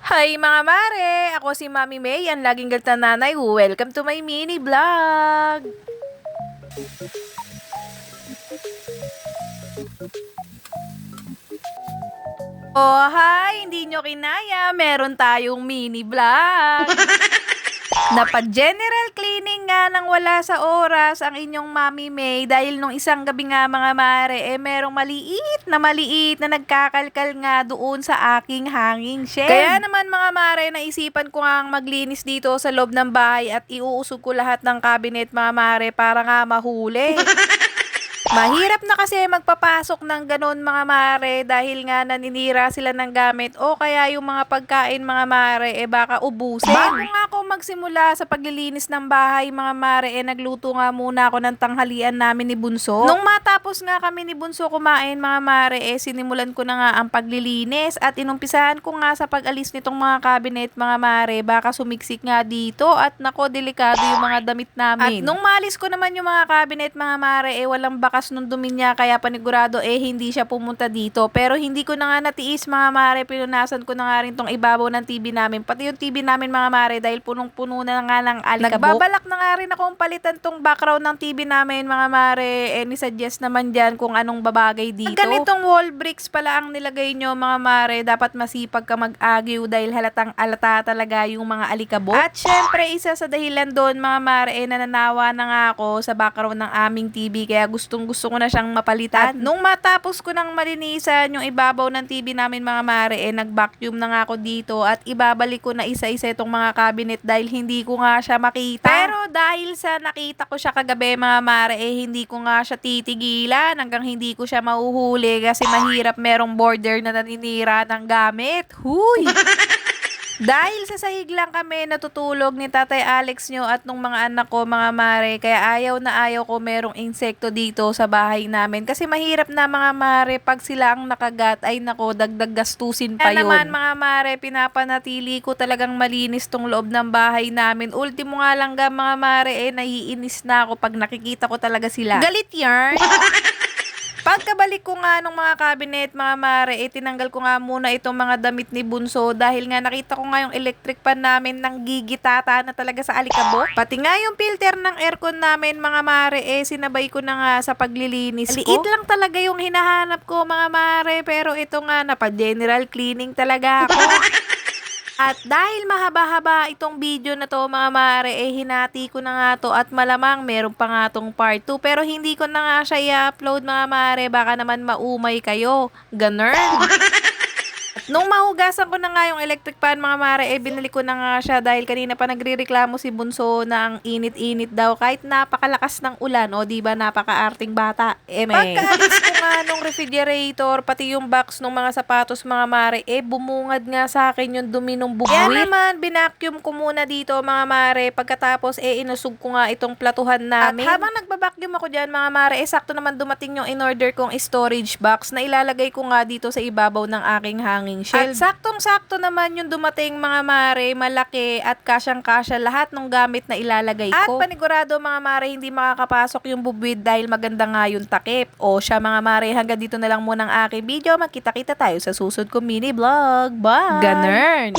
Hi mga mare! Ako si Mami May, ang laging galit na nanay. Welcome to my mini vlog! Oh, hi! Hindi nyo kinaya, meron tayong mini vlog! Napa-general cleaning nga nang wala sa oras ang inyong Mami May dahil nung isang gabi nga mga mare, merong maliit na nagkakalkal nga doon sa aking hanging shed. Kaya naman mga mare, naisipan ko nga maglinis dito sa loob ng bahay at iuusog ko lahat ng cabinet mga mare para nga mahuli. Mahirap na kasi magpapasok ng ganon mga mare dahil nga naninira sila ng gamit o kaya yung mga pagkain mga mare baka ubusin. Bago nga ako magsimula sa paglilinis ng bahay mga mare nagluto nga muna ako ng tanghalian namin ni Bunso. Nung matapos nga kami ni Bunso kumain mga mare sinimulan ko na nga ang paglilinis at inumpisahan ko nga sa pag-alis nitong mga cabinet mga mare baka sumiksik nga dito at nako delikado yung mga damit namin. At nung malis ko naman yung mga cabinet mga mare walang bakas nung dumi niya kaya panigurado hindi siya pumunta dito. Pero hindi ko na nga natiis mga mare, pinunasan ko na nga rin tong ibabaw ng TV namin. Pati yung TV namin mga mare dahil punong-puno na nga ng alikabok. Nagbabalak na nga rin akong palitan tong background ng TV namin mga mare. Ni-suggest naman dyan kung anong babagay dito. Ganitong wall bricks pala ang nilagay nyo mga mare. Dapat masipag ka mag-agyo dahil halatang alata talaga yung mga alikabok. At syempre isa sa dahilan doon mga mare nananawa na nga ako sa background ng aming TV kaya gusto ko na siyang mapalitan. At nung matapos ko nang malinisan yung ibabaw ng TV namin mga mare, nag-vacuum na nga ako dito at ibabalik ko na isa-isa itong mga cabinet dahil hindi ko nga siya makita. Pero dahil sa nakita ko siya kagabi mga mare, hindi ko nga siya titigilan hanggang hindi ko siya mahuhuli kasi mahirap merong border na naninira ng gamit. Huy! Dahil sa sahig lang kami natutulog ni Tatay Alex nyo at nung mga anak ko mga mare, kaya ayaw na ayaw ko merong insekto dito sa bahay namin. Kasi mahirap na mga mare, pag sila ang nakagat, ay nako, dagdag gastusin pa yun. Kaya naman mga mare, pinapanatili ko talagang malinis tong loob ng bahay namin. Ultimo nga lang ga mga mare, naiinis na ako pag nakikita ko talaga sila. Galit yarn! Pagkabalik ko nga nung mga cabinet, mga mare, tinanggal ko nga muna itong mga damit ni Bunso dahil nga nakita ko nga yung electric pan namin nang gigitata na talaga sa alikabok. Pati nga yung filter ng aircon namin, mga mare, sinabay ko na nga sa paglilinis ko. Liit lang talaga yung hinahanap ko, mga mare, pero ito nga, napa-general cleaning talaga ako. At dahil mahaba-haba itong video na to mga mare, hinati ko na nga to at malamang meron pa nga tong part 2. Pero hindi ko na nga siya i-upload mga mare, baka naman maumay kayo. Ganun. Nung mahugasan ko na nga yung electric pan mga mare, binalik ko na nga siya dahil kanina pa nagrereklamo si Bunso na ang init-init daw kahit napakalakas ng ulan o diba napaka-arting bata. Pagkaalis ko nga nung refrigerator, pati yung box ng mga sapatos mga mare, bumungad nga sa akin yung dumi ng bubuit. Kaya naman, binacuum ko muna dito mga mare, pagkatapos inusog ko nga itong platuhan namin. At habang nagbabacuum ako dyan mga mare, sakto naman dumating yung in-order kong storage box na ilalagay ko nga dito sa ibabaw ng aking hanging shelf. At saktong-sakto naman yung dumating mga mare, malaki at kasyang-kasya lahat ng gamit na ilalagay ko. At panigurado mga mare, hindi makakapasok yung bubwid dahil maganda nga yung takip. O siya mga mare, hanggang dito na lang muna ang aking video. Magkita-kita tayo sa susunod ko mini vlog. Bye! Ganun!